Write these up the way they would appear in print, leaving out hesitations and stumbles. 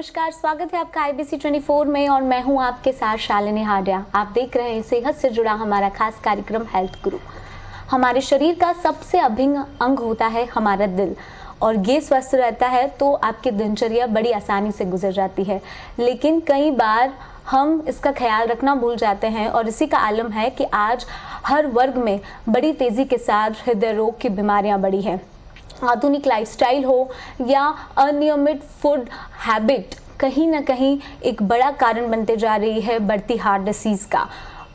नमस्कार, स्वागत है आपका IBC 24 में और मैं हूं आपके साथ शालिनी हाडिया। आप देख रहे हैं सेहत से जुड़ा हमारा खास कार्यक्रम हेल्थ गुरु। हमारे शरीर का सबसे अभिन्न अंग होता है हमारा दिल, और ये स्वस्थ रहता है तो आपकी दिनचर्या बड़ी आसानी से गुजर जाती है। लेकिन कई बार हम इसका ख्याल रखना भूल जाते हैं और इसी का आलम है कि आज हर वर्ग में बड़ी तेज़ी के साथ हृदय रोग की बीमारियाँ बढ़ी हैं। आधुनिक लाइफस्टाइल हो या अनियमित फूड हैबिट कहीं ना कहीं एक बड़ा कारण बनते जा रही है बढ़ती हार्ट डिसीज़ का।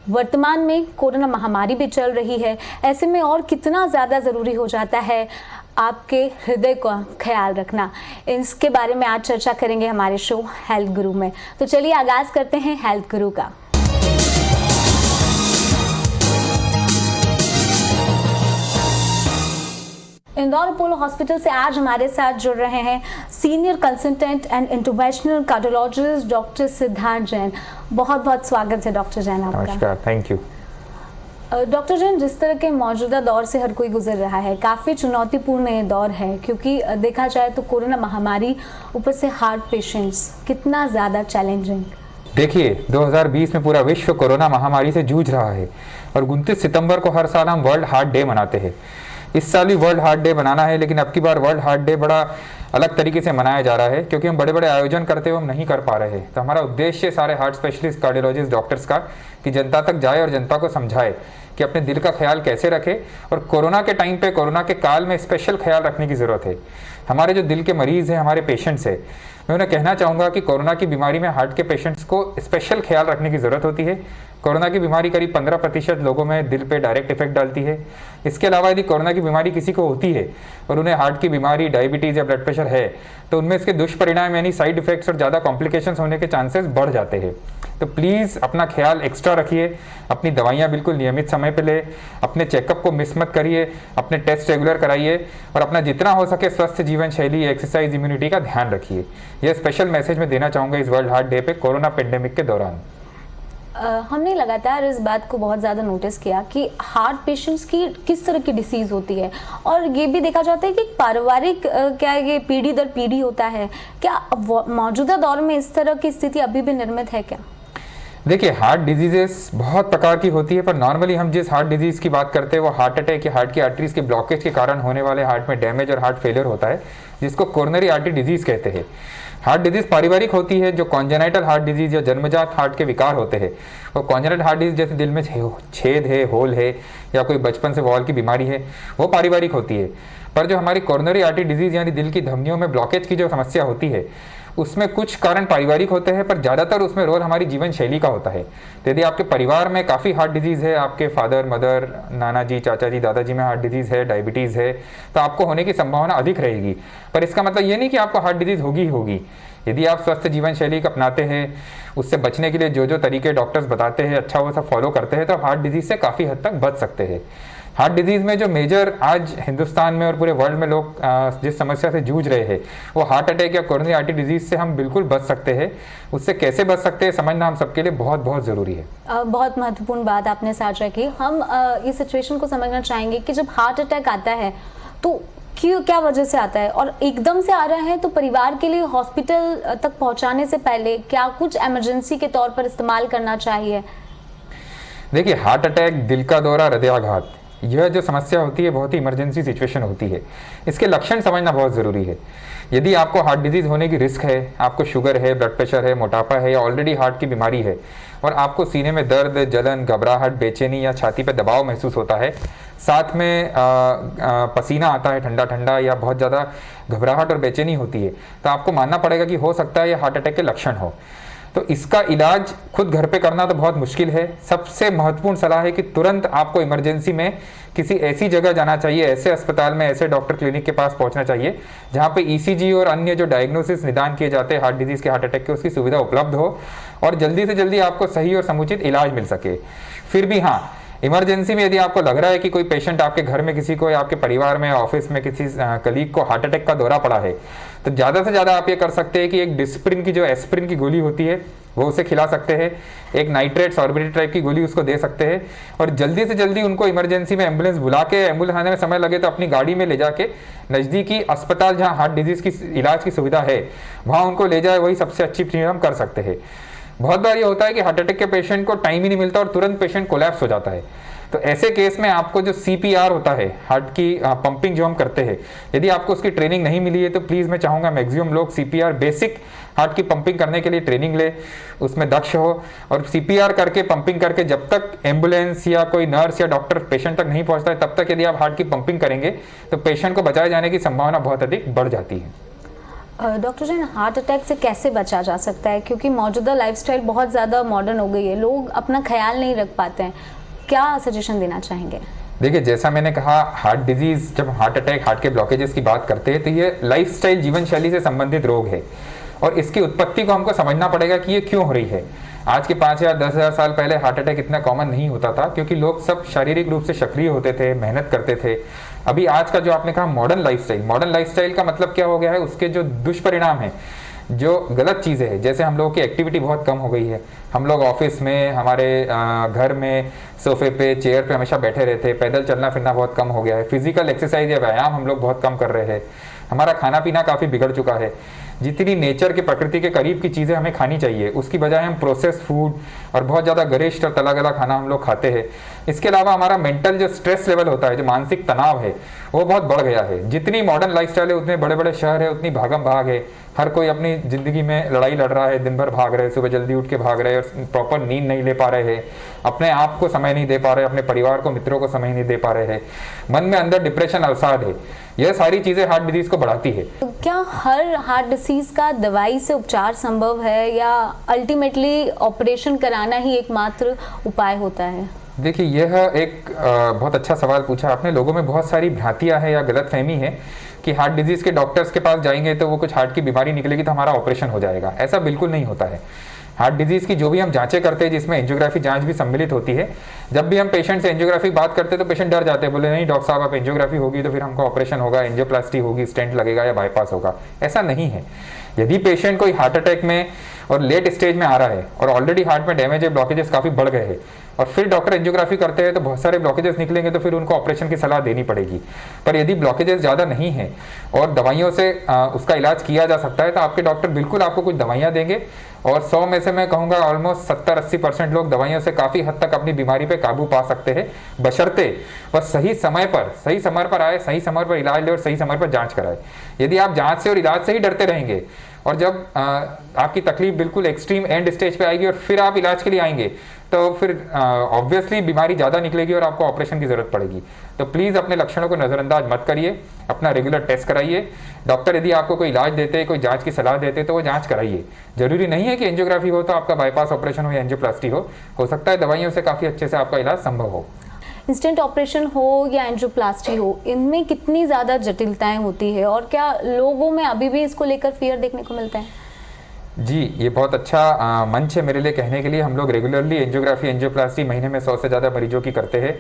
वर्तमान में कोरोना महामारी भी चल रही है, ऐसे में और कितना ज़्यादा ज़रूरी हो जाता है आपके हृदय का ख्याल रखना। इसके बारे में आज चर्चा करेंगे हमारे शो हेल्थ गुरु में। तो चलिए आगाज़ करते हैं हेल्थ गुरु का। इंदौर अपोलो हॉस्पिटल से आज हमारे साथ जुड़ रहे हैं senior consultant and interventional cardiologist doctor Siddharth Jain. बहुत बहुत स्वागत है डॉक्टर जैन आपका। नमस्कार, थैंक यू। डॉक्टर जैन, जिस तरह के मौजूदा दौर से हर कोई गुजर रहा है, काफ़ी चुनौतीपूर्ण ये दौर है, क्योंकि देखा जाए तो कोरोना महामारी ऊपर से हार्ट पेशेंट्स कितना ज़्यादा चैलेंजिंग। देखिए, 2020 में पूरा विश्व कोरोना महामारी से जूझ रहा है और 29 सितंबर को हर साल हम वर्ल्ड हार्ट डे मनाते हैं। इस साल भी वर्ल्ड हार्ट डे बनाना है, लेकिन अब की बार वर्ल्ड हार्ट डे बड़ा अलग तरीके से मनाया जा रहा है, क्योंकि हम बड़े बड़े आयोजन करते हुए हम नहीं कर पा रहे। तो हमारा उद्देश्य सारे हार्ट स्पेशलिस्ट, कार्डियोलॉजिस्ट, डॉक्टर्स का कि जनता तक जाए और जनता को समझाए कि अपने दिल का ख्याल कैसे रखे, और कोरोना के टाइम पे, कोरोना के काल में स्पेशल ख्याल रखने की ज़रूरत है। हमारे जो दिल के मरीज़ हैं, हमारे पेशेंट्स हैं, मैं उन्हें कहना चाहूँगा कि कोरोना की बीमारी में हार्ट के पेशेंट्स को स्पेशल ख्याल रखने की ज़रूरत होती है। कोरोना की बीमारी करीब 15% लोगों में दिल पे डायरेक्ट इफेक्ट डालती है। इसके अलावा यदि कोरोना की बीमारी किसी को होती है और उन्हें हार्ट की बीमारी, डायबिटीज़ या ब्लड प्रेशर है, तो उनमें इसके दुष्परिणाम यानी साइड इफेक्ट्स और ज़्यादा कॉम्प्लिकेशंस होने के चांसेस बढ़ जाते हैं। तो प्लीज़ अपना ख्याल एक्स्ट्रा रखिए, अपनी दवाइयाँ बिल्कुल नियमित समय पे ले, अपने चेकअप को मिस मत करिए, अपने टेस्ट रेगुलर कराइए और अपना जितना हो सके स्वस्थ जीवन शैली, एक्सरसाइज, इम्यूनिटी का ध्यान रखिए। यह स्पेशल मैसेज मैं देना चाहूँगा इस वर्ल्ड हार्ट डे पे कोरोना पेंडेमिक के दौरान। हमने लगातार इस बात को बहुत ज़्यादा नोटिस किया कि हार्ट पेशेंट्स की किस तरह की डिसीज़ होती है, और ये भी देखा जाता है कि पारिवारिक क्या ये पीढ़ी दर पीढ़ी होता है। क्या मौजूदा दौर में इस तरह की स्थिति अभी भी निर्मित है क्या? देखिए, हार्ट डिजीजेस बहुत प्रकार की होती है, पर नॉर्मली हम जिस हार्ट डिजीज़ की बात करते हैं वो हार्ट अटैक या हार्ट की आर्टरीज के ब्लॉकेज के कारण होने वाले हार्ट में डैमेज और हार्ट फेलियर होता है, जिसको कोरोनरी आर्टरी डिजीज़ कहते हैं। हार्ट डिजीज़ पारिवारिक होती है, जो कॉन्जेनाइटल हार्ट डिजीज़ या जन्मजात हार्ट के विकार होते हैं। वो कॉन्जेनाइटल हार्ट डिजीज़ जैसे दिल में छेद है, होल है, या कोई बचपन से वॉल की बीमारी है, वो पारिवारिक होती है। पर जो हमारी कोरोनरी आर्टरी डिजीज़ यानी दिल की धमनियों में ब्लॉकेज की जो समस्या होती है, उसमें कुछ कारण पारिवारिक होते हैं, पर ज़्यादातर उसमें रोल हमारी जीवन शैली का होता है। तो यदि आपके परिवार में काफ़ी हार्ट डिजीज़ है, आपके फादर, मदर, नाना जी, चाचा जी, दादाजी में हार्ट डिजीज़ है, डायबिटीज़ है, तो आपको होने की संभावना अधिक रहेगी। पर इसका मतलब ये नहीं कि आपको हार्ट डिजीज़ होगी ही होगी। यदि आप स्वस्थ जीवन शैली को अपनाते हैं, उससे बचने के लिए जो जो तरीके डॉक्टर्स बताते हैं अच्छा वो सब फॉलो करते हैं, तो आप हार्ट डिजीज़ से काफ़ी हद तक बच सकते हैं। हार्ट डिजीज़ में जो मेजर आज हिंदुस्तान में और पूरे वर्ल्ड में लोग जिस समस्या से जूझ रहे हैं, वो हार्ट अटैक या कोरोनरी आर्टरी डिजीज़ से हम बिल्कुल बच सकते हैं। उससे कैसे बच सकते हैं समझना हम सबके लिए बहुत बहुत ज़रूरी है। बहुत महत्वपूर्ण बात आपने साझा की। हम इस सिचुएशन को समझना चाहेंगे कि जब हार्ट अटैक आता है तो क्या वजह से आता है, और एकदम से आ रहा है तो परिवार के लिए हॉस्पिटल तक पहुंचाने से पहले क्या कुछ इमरजेंसी के तौर पर इस्तेमाल करना चाहिए? देखिए, हार्ट अटैक, दिल का दौरा, हृदयाघात, यह जो समस्या होती है बहुत ही इमरजेंसी सिचुएशन होती है। इसके लक्षण समझना बहुत ज़रूरी है। यदि आपको हार्ट डिजीज़ होने की रिस्क है, आपको शुगर है, ब्लड प्रेशर है, मोटापा है या ऑलरेडी हार्ट की बीमारी है, और आपको सीने में दर्द, जलन, घबराहट, बेचैनी या छाती पर दबाव महसूस होता है, साथ में पसीना आता है ठंडा ठंडा, या बहुत ज़्यादा घबराहट और बेचैनी होती है, तो आपको मानना पड़ेगा कि हो सकता है ये हार्ट अटैक के लक्षण हो। तो इसका इलाज खुद घर पे करना तो बहुत मुश्किल है। सबसे महत्वपूर्ण सलाह है कि तुरंत आपको इमरजेंसी में किसी ऐसी जगह जाना चाहिए, ऐसे अस्पताल में, ऐसे डॉक्टर क्लिनिक के पास पहुंचना चाहिए जहां पे ECG और अन्य जो डायग्नोसिस, निदान किए जाते हैं हार्ट डिजीज़ के, हार्ट अटैक के, उसकी सुविधा उपलब्ध हो और जल्दी से जल्दी आपको सही और समुचित इलाज मिल सके। फिर भी हाँ, इमरजेंसी में यदि आपको लग रहा है कि कोई पेशेंट आपके घर में किसी को या आपके परिवार में, ऑफिस में किसी कलीग को हार्ट अटैक का दौरा पड़ा है, तो ज़्यादा से ज़्यादा आप ये कर सकते हैं कि एक डिस्प्रिन की जो एस्प्रिन की गोली होती है वो उसे खिला सकते हैं, एक नाइट्रेट सॉर्बिट्रेट टाइप की गोली उसको दे सकते हैं, और जल्दी से जल्दी उनको इमरजेंसी में एम्बुलेंस बुला के, एम्बुलेंस आने में समय लगे तो अपनी गाड़ी में ले जाके नज़दीकी अस्पताल जहाँ हार्ट डिजीज़ की इलाज की सुविधा है वहाँ उनको ले जाए, वही सबसे अच्छी चीज़ हम कर सकते हैं। बहुत बार ये होता है कि हार्ट अटैक के पेशेंट को टाइम ही नहीं मिलता और तुरंत पेशेंट कोलैप्स हो जाता है। तो ऐसे केस में आपको जो CPR होता है, हार्ट की पंपिंग जो हम करते हैं, यदि आपको उसकी ट्रेनिंग नहीं मिली है तो प्लीज़ मैं चाहूँगा मैक्सिमम लोग CPR बेसिक हार्ट की पंपिंग करने के लिए ट्रेनिंग ले, उसमें दक्ष हो, और CPR करके पंपिंग करके जब तक एम्बुलेंस या कोई नर्स या डॉक्टर पेशेंट तक नहीं पहुँचता है तब तक यदि आप हार्ट की पंपिंग करेंगे तो पेशेंट को बचाए जाने की संभावना बहुत अधिक बढ़ जाती है। डॉक्टर जैन, हार्ट अटैक से कैसे बचा जा सकता है, क्योंकि मौजूदा लाइफस्टाइल बहुत ज़्यादा मॉडर्न हो गई है, लोग अपना ख्याल नहीं रख पाते हैं, क्या सजेशन देना चाहेंगे? देखिए, जैसा मैंने कहा, हार्ट डिजीज, जब हार्ट अटैक, हार्ट के ब्लॉकेजेस की बात करते हैं तो ये लाइफस्टाइल, जीवन शैली से संबंधित रोग है, और इसकी उत्पत्ति को हमको समझना पड़ेगा कि ये क्यों हो रही है। आज के 5,000 10,000 साल पहले हार्ट अटैक इतना कॉमन नहीं होता था, क्योंकि लोग सब शारीरिक रूप से सक्रिय होते थे, मेहनत करते थे। अभी आज का जो आपने कहा मॉडर्न लाइफस्टाइल का मतलब क्या हो गया है, उसके जो दुष्परिणाम है, जो गलत चीज़ें हैं, जैसे हम लोगों की एक्टिविटी बहुत कम हो गई है। हम लोग ऑफिस में, हमारे घर में सोफे पे, चेयर पे हमेशा बैठे रहते हैं, पैदल चलना फिरना बहुत कम हो गया है, फिजिकल एक्सरसाइज या व्यायाम हम लोग बहुत कम कर रहे हैं, हमारा खाना पीना काफ़ी बिगड़ चुका है। जितनी नेचर के, प्रकृति के करीब की चीज़ें हमें खानी चाहिए, उसकी बजाय हम प्रोसेस फूड और बहुत ज़्यादा गरिष्ठ और तला गला खाना हम लोग खाते हैं। इसके अलावा हमारा मेंटल जो स्ट्रेस लेवल होता है, जो मानसिक तनाव है, वो बहुत बढ़ गया है। जितनी मॉडर्न लाइफस्टाइल है, उतने बड़े बड़े शहर है, उतनी भागम भाग है, हर कोई अपनी ज़िंदगी में लड़ाई लड़ रहा है, दिन भर भाग रहे हैं, सुबह जल्दी उठ के भाग रहे हैं और प्रॉपर नींद नहीं ले पा रहे हैं, अपने आप को समय नहीं दे पा रहे, अपने परिवार को, मित्रों को समय नहीं दे पा रहे हैं, मन में अंदर डिप्रेशन, अवसाद है। यह सारी चीज़ें हार्ट डिजीज़ को बढ़ाती है। तो क्या हर हार्ट डिसीज का दवाई से उपचार संभव है, या अल्टीमेटली ऑपरेशन कराना ही एकमात्र उपाय होता है? देखिए, यह एक बहुत अच्छा सवाल पूछा आपने। लोगों में बहुत सारी भ्रांतियां हैं या गलतफहमी है कि हार्ट डिजीज़ के डॉक्टर्स के पास जाएंगे तो वो कुछ हार्ट की बीमारी निकलेगी तो हमारा ऑपरेशन हो जाएगा। ऐसा बिल्कुल नहीं होता है। हार्ट डिजीज़ की जो भी हम जांचें करते हैं, जिसमें एंजियोग्राफी जांच भी सम्मिलित होती है, जब भी हम पेशेंट से एंजियोग्राफी बात करते हैं तो पेशेंट डर जाते हैं, बोले नहीं डॉक्टर साहब, आप एंजियोग्राफी होगी तो फिर हमको ऑपरेशन होगा, एंजियोप्लास्टी होगी, स्टेंट लगेगा या बाईपास होगा। ऐसा नहीं है। यदि पेशेंट कोई हार्ट अटैक में और लेट स्टेज में आ रहा है और ऑलरेडी हार्ट में डैमेज है, ब्लॉकेजेस काफ़ी बढ़ गए हैं, और फिर डॉक्टर एंजियोग्राफी करते हैं तो बहुत सारे ब्लॉकेजेस निकलेंगे, तो फिर उनको ऑपरेशन की सलाह देनी पड़ेगी। पर यदि ब्लॉकेजेस ज़्यादा नहीं है और दवाइयों से उसका इलाज किया जा सकता है तो आपके डॉक्टर बिल्कुल आपको कुछ दवाइयाँ देंगे, और 100 में से मैं कहूँगा ऑलमोस्ट 70-80% लोग दवाइयों से काफ़ी हद तक अपनी बीमारी पे काबू पा सकते हैं, बशर्ते वह सही समय पर आए, सही समय पर इलाज ले और सही समय पर जांच कराए। यदि आप जांच से और इलाज से ही डरते रहेंगे और जब आपकी तकलीफ बिल्कुल एक्सट्रीम एंड स्टेज पे आएगी और फिर आप इलाज के लिए आएंगे तो फिर ऑब्वियसली बीमारी ज़्यादा निकलेगी और आपको ऑपरेशन की ज़रूरत पड़ेगी। तो प्लीज़ अपने लक्षणों को नज़रअंदाज मत करिए, अपना रेगुलर टेस्ट कराइए। डॉक्टर यदि आपको कोई इलाज देते हैं, कोई जांच की सलाह देते हैं तो वो जांच कराइए। जरूरी नहीं है कि एंजियोग्राफी हो तो आपका बाईपास ऑपरेशन हो या एंजियोप्लास्टी हो सकता है दवाइयों से काफ़ी अच्छे से आपका इलाज संभव हो। इंस्टेंट ऑपरेशन हो या एंजियोप्लास्टी हो, इनमें कितनी ज़्यादा जटिलताएं होती है, और क्या लोगों में अभी भी इसको लेकर फियर देखने को मिलता है? जी, ये बहुत अच्छा मंच है मेरे लिए कहने के लिए। हम लोग रेगुलरली एंजियोग्राफी, एंजियोप्लास्टी महीने में 100 से ज़्यादा मरीजों की करते हैं,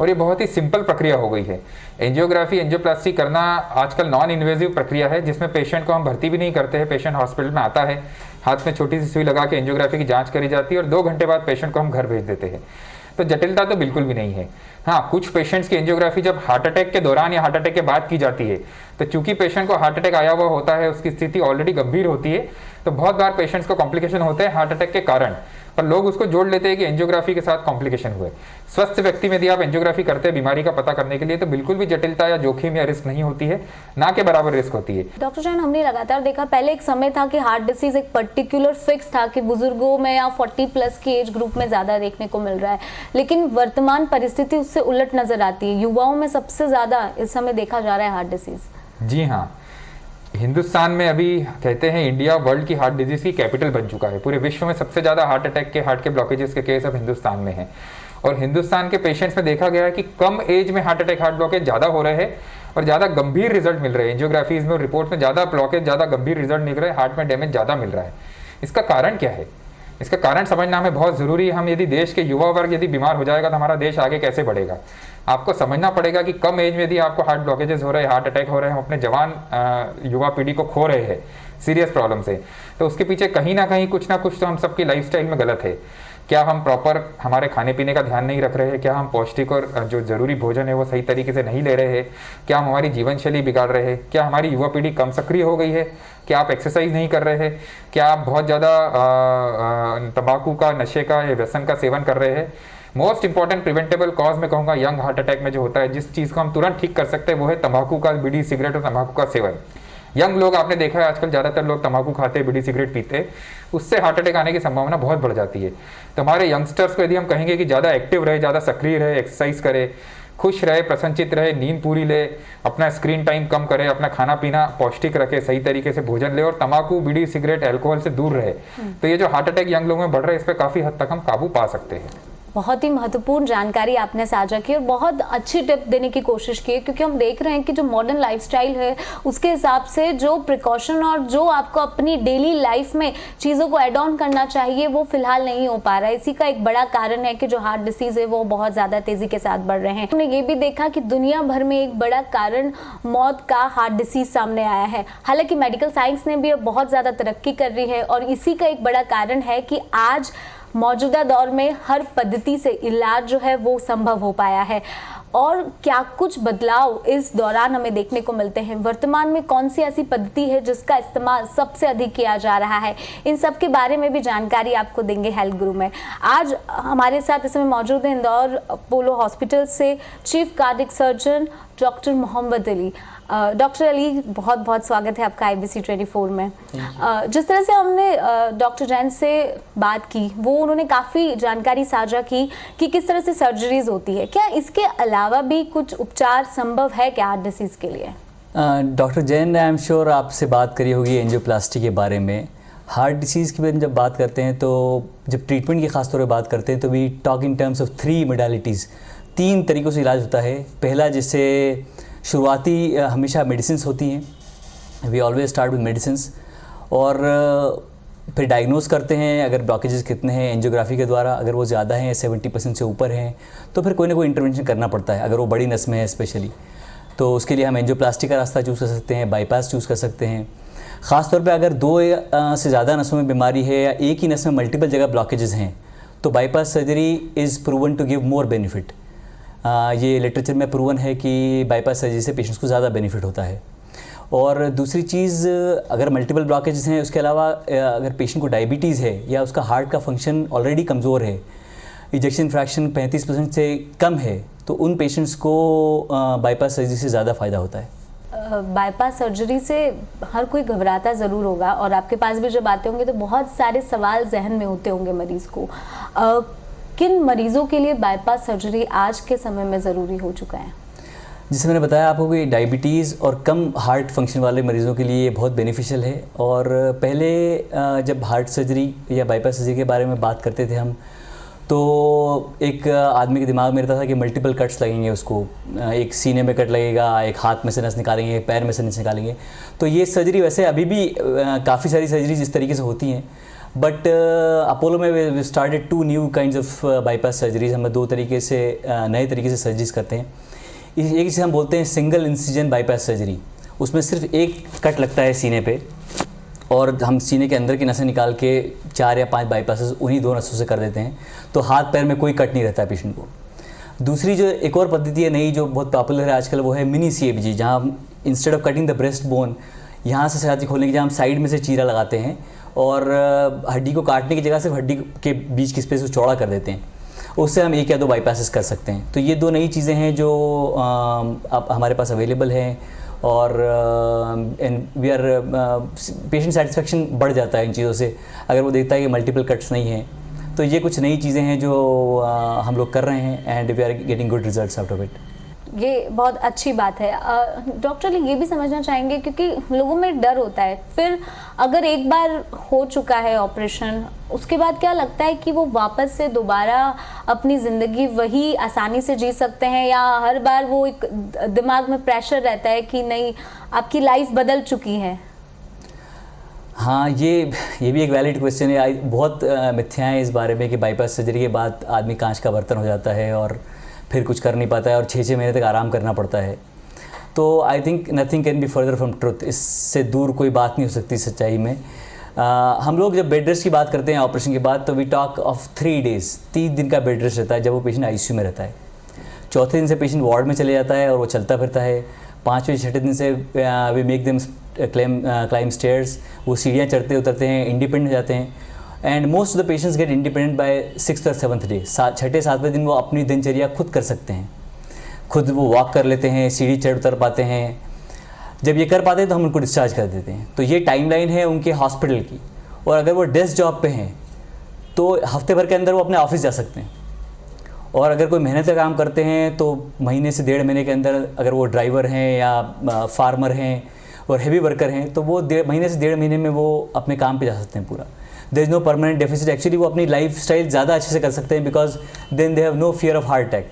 और ये बहुत ही सिंपल प्रक्रिया हो गई है। एंजियोग्राफी, एंजियोप्लास्टी करना आजकल नॉन इन्वेजिव प्रक्रिया है, जिसमें पेशेंट को हम भर्ती भी नहीं करते हैं। पेशेंट हॉस्पिटल में आता है, हाथ में छोटी सी सुई लगा के एंजियोग्राफी की जाँच करी जाती है और 2 घंटे बाद पेशेंट को हम घर भेज देते हैं। तो जटिलता तो बिल्कुल भी नहीं है। हाँ, कुछ पेशेंट्स की एंजियोग्राफी जब हार्ट अटैक के दौरान या हार्ट अटैक के बाद की जाती है, तो चूंकि पेशेंट को हार्ट अटैक आया हुआ होता है, उसकी स्थिति ऑलरेडी गंभीर होती है, तो बहुत बार पेशेंट्स को कॉम्प्लिकेशन होते हैं हार्ट अटैक के कारण, पर लोग उसको जोड़ लेते हैं कि एंजियोग्राफी के साथ कॉम्प्लिकेशन हुए। स्वस्थ व्यक्ति में यदि आप एंजियोग्राफी करते हैं बीमारी का पता करने के लिए, तो बिल्कुल भी जटिलता या जोखिम या रिस्क नहीं होती है, ना के बराबर रिस्क होती है। डॉक्टर जैन, हमने लगातार देखा, पहले एक समय था कि हार्ट डिसीज एक पर्टिकुलर फिक्स था कि बुजुर्गों में या 40+ की एज ग्रुप में ज़्यादा देखने को मिल रहा है, लेकिन वर्तमान परिस्थिति उससे उलट नजर आती है। युवाओं में सबसे ज़्यादा इस समय देखा जा रहा है हार्ट डिसीज। जी हाँ, हिंदुस्तान में अभी कहते हैं इंडिया वर्ल्ड की हार्ट डिजीज की कैपिटल बन चुका है। पूरे विश्व में सबसे ज़्यादा हार्ट अटैक के, हार्ट के ब्लॉकेजेस के केस अब हिंदुस्तान में हैं, और हिंदुस्तान के पेशेंट्स में देखा गया है कि कम एज में हार्ट अटैक, हार्ट ब्लॉकेज ज़्यादा हो रहे हैं और ज़्यादा गंभीर रिजल्ट मिल रहे हैं। एंजियोग्राफीज में और रिपोर्ट में ज़्यादा ब्लॉकेज, ज़्यादा गंभीर रिजल्ट मिल रहे हैं, हार्ट में डैमेज ज़्यादा मिल रहा है। इसका कारण क्या है? इसका कारण समझना हमें बहुत ज़रूरी है। हम यदि देश के युवा वर्ग यदि बीमार हो जाएगा तो हमारा देश आगे कैसे बढ़ेगा। आपको समझना पड़ेगा कि कम एज में यदि आपको हार्ट ब्लॉकेजेस हो रहे हैं, हार्ट अटैक हो रहे हैं, हम अपने जवान युवा पीढ़ी को खो रहे हैं सीरियस प्रॉब्लम से, तो उसके पीछे कहीं ना कहीं कुछ ना कुछ तो हम सबकी लाइफस्टाइल में गलत है। क्या हम प्रॉपर हमारे खाने पीने का ध्यान नहीं रख रहे हैं? क्या हम पौष्टिक और जो ज़रूरी भोजन है वो सही तरीके से नहीं ले रहे हैं? क्या हम हमारी जीवन शैली बिगाड़ रहे हैं? क्या हमारी युवा पीढ़ी कम सक्रिय हो गई है? क्या आप एक्सरसाइज नहीं कर रहे हैं? क्या आप बहुत ज़्यादा तंबाकू का, नशे का या व्यसन का सेवन कर रहे हैं? मोस्ट इंपॉर्टेंट प्रिवेंटेबल कॉज मैं कहूँगा यंग हार्ट अटैक में जो होता है, जिस चीज़ को हम तुरंत ठीक कर सकते हैं वो है तंबाकू का, बीड़ी सिगरेट और तंबाकू का सेवन। यंग लोग आपने देखा है आजकल ज़्यादातर लोग तंबाकू खाते, बीड़ी सिगरेट पीते, उससे हार्ट अटैक आने की संभावना बहुत बढ़ जाती है। तो हमारे यंगस्टर्स को यदि हम कहेंगे कि ज़्यादा एक्टिव रहे, ज़्यादा सक्रिय रहे, एक्सरसाइज करे, खुश रहे, प्रसन्नचित रहे, नींद पूरी ले, अपना स्क्रीन टाइम कम करे, अपना खाना पीना पौष्टिक रखे, सही तरीके से भोजन ले और तंबाकू, बीड़ी, सिगरेट, अल्कोहल से दूर रहे, तो ये जो हार्ट अटैक यंग लोगों में बढ़ रहा है इस पर काफ़ी हद तक हम काबू पा सकते हैं। बहुत ही महत्वपूर्ण जानकारी आपने साझा की और बहुत अच्छी टिप देने की कोशिश की, क्योंकि हम देख रहे हैं कि जो मॉडर्न लाइफस्टाइल है उसके हिसाब से जो प्रिकॉशन और जो आपको अपनी डेली लाइफ में चीज़ों को एड ऑन करना चाहिए वो फिलहाल नहीं हो पा रहा है। इसी का एक बड़ा कारण है कि जो हार्ट डिसीज़ है वो बहुत ज़्यादा तेज़ी के साथ बढ़ रहे हैं। हमने ये भी देखा कि दुनिया भर में एक बड़ा कारण मौत का हार्ट डिसीज़ सामने आया है। हालांकि मेडिकल साइंस ने भी अब बहुत ज़्यादा तरक्की कर रही है और इसी का एक बड़ा कारण है कि आज मौजूदा दौर में हर पद्धति से इलाज जो है वो संभव हो पाया है। और क्या कुछ बदलाव इस दौरान हमें देखने को मिलते हैं? वर्तमान में कौन सी ऐसी पद्धति है जिसका इस्तेमाल सबसे अधिक किया जा रहा है? इन सब के बारे में भी जानकारी आपको देंगे हेल्थ गुरु में। आज हमारे साथ इसमें मौजूद है इंदौर अपोलो हॉस्पिटल से chief cardiac surgeon doctor Mohammad Ali. Doctor Ali, बहुत बहुत स्वागत है आपका IBC 24 में। जिस तरह से हमने डॉक्टर जैन से बात की, वो उन्होंने काफ़ी जानकारी साझा की कि किस तरह से सर्जरीज होती है। क्या इसके अलावा भी कुछ उपचार संभव है क्या हार्ट डिसीज़ के लिए? Doctor Jain, I am sure आपसे बात करी होगी एंजियोप्लास्टी के बारे में। हार्ट डिसीज़ की बारे में जब बात करते हैं तो जब ट्रीटमेंट की खास तौर पर बात करते हैं तो we talk in terms of 3 modalities. 3 तरीक़ों से इलाज होता है। पहला, जिससे शुरुआती हमेशा मेडिसिन्स होती हैं, we always start with medicines, और फिर डायग्नोज करते हैं अगर ब्लॉकेजेस कितने हैं एंजियोग्राफी के द्वारा। अगर वो ज़्यादा हैं, 70% से ऊपर हैं, तो फिर कोई ना कोई इंटरवेंशन करना पड़ता है। अगर वो बड़ी नस में है स्पेशली, तो उसके लिए हम एंजियोप्लास्टी का रास्ता चूज़ कर सकते हैं, बाईपास चूज़ कर सकते हैं। ख़ास तौर पे अगर 2 से ज़्यादा नसों में बीमारी है या एक ही नस में मल्टीपल जगह ब्लॉकेजेस हैं, तो bypass surgery is proven to give more benefit. ये लिटरेचर में प्रूवन है कि बाईपास सर्जरी से पेशेंट्स को ज़्यादा बेनिफिट होता है। और दूसरी चीज़, अगर मल्टीपल ब्लॉकेजेस हैं, उसके अलावा अगर पेशेंट को डायबिटीज़ है या उसका हार्ट का फंक्शन ऑलरेडी कमज़ोर है, इजेक्शन फ्रैक्शन 35% से कम है, तो उन पेशेंट्स को बाईपास सर्जरी से ज़्यादा फ़ायदा होता है। बाईपास सर्जरी से हर कोई घबराता ज़रूर होगा और आपके पास भी जब आते होंगे तो बहुत सारे सवाल जहन में होते होंगे मरीज़ को। किन मरीज़ों के लिए बाईपास सर्जरी आज के समय में ज़रूरी हो चुका है? जैसे मैंने बताया आपको कि डायबिटीज़ और कम हार्ट फंक्शन वाले मरीज़ों के लिए बहुत बेनिफिशियल है। और पहले जब हार्ट सर्जरी या बाईपास सर्जरी के बारे में बात करते थे हम, तो एक आदमी के दिमाग में रहता था कि मल्टीपल कट्स लगेंगे उसको, एक सीने में कट लगेगा, एक हाथ में से नस निकालेंगे, पैर में से नस निकालेंगे। तो ये सर्जरी वैसे अभी भी काफ़ी सारी सर्जरीज इस तरीके से होती हैं, बट अपोलो में we started 2 new kinds of bypass surgeries. हम 2 तरीके से नए तरीके से सर्जरीज करते हैं। एक जिसे हम बोलते हैं सिंगल इंसिजन बाईपास सर्जरी। उसमें सिर्फ एक कट लगता है सीने पे और हम सीने के अंदर की नसें निकाल के 4 या 5 बाईपासेस उन्हीं 2 नसों से कर देते हैं, तो हाथ पैर में कोई कट नहीं रहता है पेशेंट को। दूसरी जो एक और पद्धति है नई जो बहुत पॉपुलर है आजकल, वो है मिनी CABG, जहाँ हम instead of cutting the breast bone, यहाँ से छाती खोलने की जहाँ हम साइड में से चीरा लगाते हैं और हड्डी को काटने की जगह सिर्फ हड्डी के बीच की स्पेस को चौड़ा कर देते हैं। उससे हम 1 या 2 बाईपासेस कर सकते हैं। तो ये 2 नई चीज़ें हैं जो अब हमारे पास अवेलेबल हैं और वी आर पेशेंट सेटिस्फेक्शन बढ़ जाता है इन चीज़ों से अगर वो देखता है कि मल्टीपल कट्स नहीं हैं। तो ये कुछ नई चीज़ें हैं जो हम लोग कर रहे हैं and we are getting good results out of it. ये बहुत अच्छी बात है। डॉक्टर ये भी समझना चाहेंगे क्योंकि लोगों में डर होता है, फिर अगर एक बार हो चुका है ऑपरेशन, उसके बाद क्या लगता है कि वो वापस से दोबारा अपनी ज़िंदगी वही आसानी से जी सकते हैं, या हर बार वो एक दिमाग में प्रेशर रहता है कि नहीं आपकी लाइफ बदल चुकी है? हाँ, ये भी एक वैलिड क्वेश्चन है। बहुत मिथ्याएं हैं इस बारे में कि बाईपास सर्जरी के बाद आदमी कांच का बर्तन हो जाता है और फिर कुछ कर नहीं पाता है और 6 महीने तक आराम करना पड़ता है। तो I think nothing can be further from truth. इससे दूर कोई बात नहीं हो सकती सच्चाई में। हम लोग जब बेड रेस्ट की बात करते हैं ऑपरेशन के बाद, तो वी टॉक ऑफ 3 days, 3 दिन का बेड रेस्ट रहता है जब वो पेशेंट आईसीयू में रहता है। चौथे दिन से पेशेंट वार्ड में चले जाता है और वो चलता फिरता है। 5वें 6ठे दिन से we make them climb stairs, वो सीढ़ियाँ चढ़ते उतरते हैं, इंडिपेंडेंट हो जाते हैं। And most of the patients get independent by 6th और 7th डे। 6ठे 7वें दिन वो अपनी दिनचर्या खुद कर सकते हैं, खुद वो वॉक कर लेते हैं, सीढ़ी चढ़ उतर पाते हैं। जब ये कर पाते हैं तो हम उनको डिस्चार्ज कर देते हैं। तो ये टाइमलाइन है उनके हॉस्पिटल की। और अगर वो डेस्क जॉब पे हैं तो हफ्ते भर के अंदर वो अपने ऑफिस जा सकते हैं। और अगर कोई मेहनत का काम करते हैं तो महीने से 1.5 महीने के अंदर, अगर वो ड्राइवर हैं या फार्मर हैं और हेवी वर्कर हैं, तो वो महीने से 1.5 महीने में वो अपने काम पे जा सकते हैं पूरा। There is no permanent deficit. Actually वो अपनी लाइफ स्टाइल ज़्यादा अच्छे से कर सकते हैं, because then they have no fear of heart attack.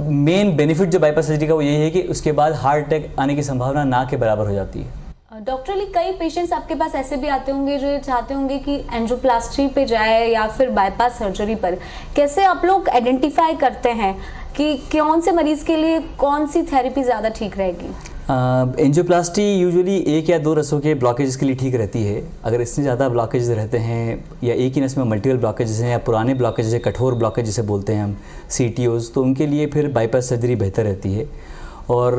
Main benefit जो बाईपास सर्जरी का वो यही है कि उसके बाद हार्ट अटैक आने की संभावना ना के बराबर हो जाती है। डॉक्टर अली, कई पेशेंट्स आपके पास ऐसे भी आते होंगे जो चाहते होंगे कि एंजियोप्लास्टी पे जाए या फिर बाईपास सर्जरी पर। कैसे आप लोग आइडेंटिफाई करते हैं कि कौन से मरीज के लिए कौन सी थेरेपी ज़्यादा ठीक रहेगी? एंजियोप्लास्टी यूजुअली 1 या 2 रसों के ब्लॉकेज के लिए ठीक रहती है। अगर इससे ज़्यादा ब्लॉकेज रहते हैं या एक ही नस में मल्टीपल ब्लॉकेज हैं या पुराने ब्लॉकेज है, कठोर ब्लॉकेज जिसे बोलते हैं हम, CTOs, तो उनके लिए फिर बाईपास सर्जरी बेहतर रहती है। और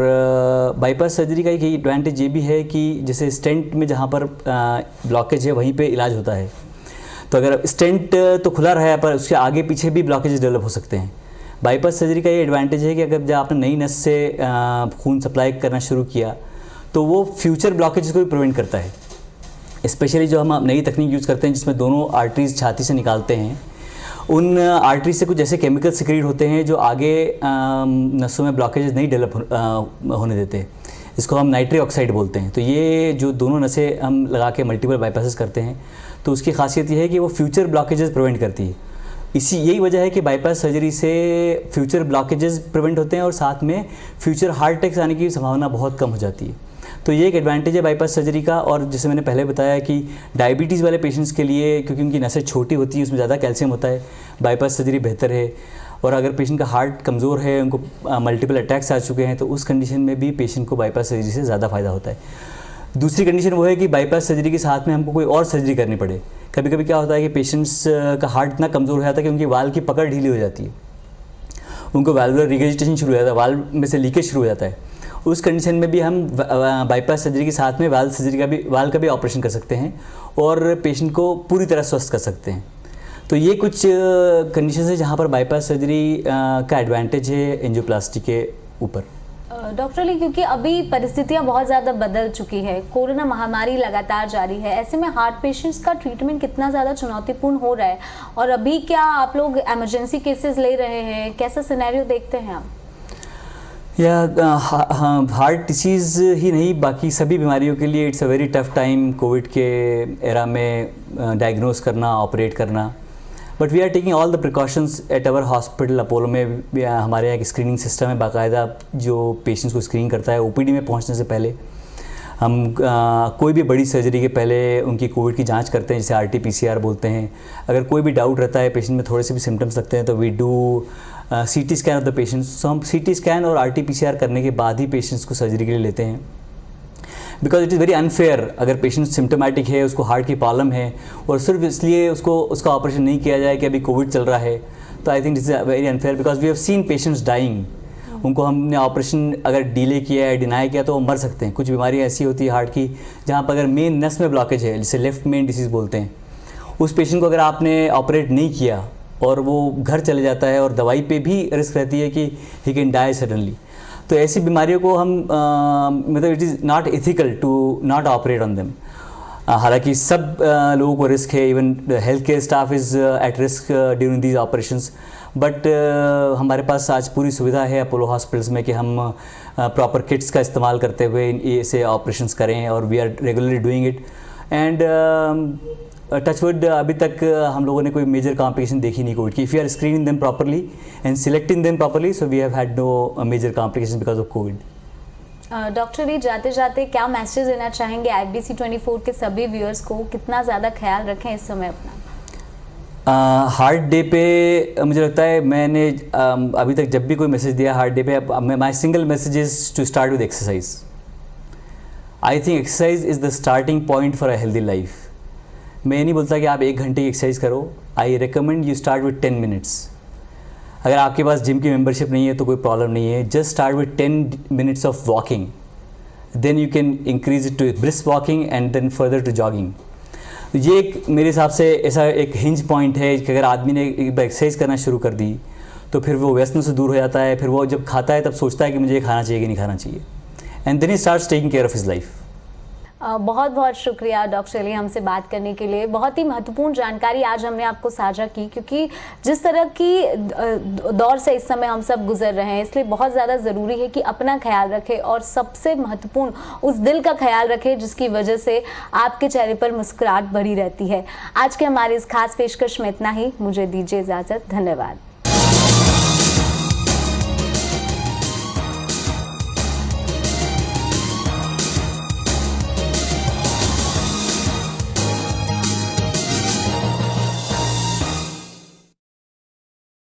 बाईपास सर्जरी का एक एडवांटेज ये भी है कि जैसे स्टेंट में जहाँ पर ब्लॉकेज है वहीं पे इलाज होता है। तो अगर स्टेंट तो खुला रहा है पर उसके आगे पीछे भी ब्लॉकेज डेवलप हो सकते हैं। बाईपास सर्जरी का ये एडवांटेज है कि अगर जब आपने नई नस से खून सप्लाई करना शुरू किया तो वो फ्यूचर ब्लॉकेज को भी प्रिवेंट करता है। स्पेशली जो हम नई तकनीक यूज़ करते हैं जिसमें दोनों आर्टरीज छाती से निकालते हैं, उन आर्टरी से कुछ ऐसे केमिकल सिक्रीट होते हैं जो आगे नसों में ब्लॉकेजेस नहीं डेवलप होने देते। इसको हम नाइट्रिक ऑक्साइड बोलते हैं। तो ये जो दोनों नसें हम लगा के मल्टीपल बाईपासेस करते हैं तो उसकी खासियत ये है कि वो फ्यूचर ब्लॉकेजेस प्रिवेंट करती है। यही वजह है कि बाईपास सर्जरी से फ्यूचर ब्लॉकेजेस प्रिवेंट होते हैं और साथ में फ्यूचर हार्ट अटैक्स आने की संभावना बहुत कम हो जाती है। तो ये एक एडवांटेज है बाईपास सर्जरी का। और जैसे मैंने पहले बताया कि डायबिटीज़ वाले पेशेंट्स के लिए, क्योंकि उनकी नसें छोटी होती है, उसमें ज़्यादा कैल्शियम होता है, बाईपास सर्जरी बेहतर है। और अगर पेशेंट का हार्ट कमज़ोर है, उनको मल्टीपल अटैक्स आ चुके हैं, तो उस कंडीशन में भी पेशेंट को बाईपास सर्जरी से ज़्यादा फ़ायदा होता है। दूसरी कंडीशन वो है कि बाईपास सर्जरी के साथ में हमको कोई और सर्जरी करनी पड़े। कभी कभी क्या होता है कि पेशेंट्स का हार्ट इतना कमज़ोर हो जाता है कि उनकी वाल्व की पकड़ ढीली हो जाती है, उनको वाल्वुलर रिगर्जिटेशन शुरू हो जाता है, वाल्व में से लीकेज शुरू हो जाता है। उस कंडीशन में भी हम बाईपास सर्जरी के साथ में वाल्व का भी ऑपरेशन कर सकते हैं और पेशेंट को पूरी तरह स्वस्थ कर सकते हैं। तो ये कुछ कंडीशंस है जहाँ पर बाईपास सर्जरी का एडवांटेज है एंजियोप्लास्टी के ऊपर। डॉक्टर अली, क्योंकि अभी परिस्थितियां बहुत ज़्यादा बदल चुकी है, कोरोना महामारी लगातार जारी है, ऐसे में हार्ट पेशेंट्स का ट्रीटमेंट कितना ज़्यादा चुनौतीपूर्ण हो रहा है और अभी क्या आप लोग इमरजेंसी केसेस ले रहे हैं? कैसा सिनेरियो देखते हैं आप? हार्ट डिसीज़ ही नहीं, बाकी सभी बीमारियों के लिए it's a very tough time. Covid के एरा में डायग्नोस करना, ऑपरेट करना, but we are taking all the precautions at our hospital Apollo में। हमारे यहाँ एक स्क्रीनिंग सिस्टम है बाकायदा जो पेशेंट्स को स्क्रीन करता है। OPD में पहुँचने से पहले हम कोई भी बड़ी सर्जरी के पहले उनकी कोविड की जांच करते हैं, जिसे RT-PCR बोलते हैं। अगर कोई भी डाउट रहता है, पेशेंट में थोड़े से भी सिम्टम्स लगते हैं, तो we do CT scan of the patients. So हम CT स्कैन और RT-PCR करने के बाद ही पेशेंट्स को सर्जरी के लिए लेते हैं। Because it is very unfair अगर पेशेंट सिम्टोमेटिक है, उसको हार्ट की प्रॉब्लम है और सिर्फ इसलिए उसका ऑपरेशन नहीं किया जाए कि अभी कोविड चल रहा है, तो I think this is very unfair. Because we have seen patients dying. उनको हमने ऑपरेशन अगर डिले किया है, डिनाई किया, तो वो मर सकते हैं। कुछ बीमारियाँ ऐसी होती है हार्ट की जहाँ पर अगर मेन नस में ब्लॉकेज है, जिसे लेफ्ट मेन डिसीज़ बोलते हैं, उस पेशेंट को अगर आपने ऑपरेट नहीं किया और वो घर चले जाता है और दवाई पे भी रिस्क रहती है कि ही कैन डाई सडनली, तो ऐसी बीमारियों को हम मतलब it is not ethical to not operate on them. हालांकि सब लोगों को रिस्क है, even health care staff is at risk during these operations, but हमारे पास आज पूरी सुविधा है अपोलो हॉस्पिटल्स में कि हम प्रॉपर किट्स का इस्तेमाल करते हुए ऐसे ऑपरेशंस करें और we are regularly doing it. And touchwood अभी तक हम लोगों ने कोई मेजर कॉम्प्लिकेशन देखी नहीं कोविड की। If you are screening them properly and selecting them properly, so we have had no major complication because of covid. Doctor ji, जाते जाते क्या मैसेज देना चाहेंगे IBC 24 के सभी व्यूअर्स को? कितना ज़्यादा ख्याल रखें इस समय अपना? हार्ट डे पे मुझे लगता है मैंने अभी तक जब भी कोई मैसेज दिया हार्ट डे पे, my single message is to start with exercise. I think exercise is the starting point for a healthy life. मैं ये नहीं बोलता कि आप 1 घंटे की एक्सरसाइज करो. I recommend you start with 10 minutes. अगर आपके पास जिम की मेंबरशिप नहीं है तो कोई प्रॉब्लम नहीं है. Just start with 10 minutes of walking, then you can increase it to brisk walking and then further to jogging. ये एक मेरे हिसाब से ऐसा एक हिंज पॉइंट है कि अगर आदमी ने एक बार एक्सरसाइज करना शुरू कर दी तो फिर वो व्यसनों से दूर हो जाता है. फिर वो जब खाता है तब सोचता है कि मुझे ये खाना चाहिए कि नहीं खाना चाहिए, and then he starts taking care of his life. बहुत बहुत शुक्रिया डॉक्टर अली हमसे बात करने के लिए. बहुत ही महत्वपूर्ण जानकारी आज हमने आपको साझा की, क्योंकि जिस तरह की दौर से इस समय हम सब गुजर रहे हैं, इसलिए बहुत ज़्यादा ज़रूरी है कि अपना ख्याल रखें और सबसे महत्वपूर्ण उस दिल का ख्याल रखें जिसकी वजह से आपके चेहरे पर मुस्कुराहट बढ़ी रहती है. आज के हमारे इस खास पेशकश में इतना ही. मुझे दीजिए इजाज़त. धन्यवाद.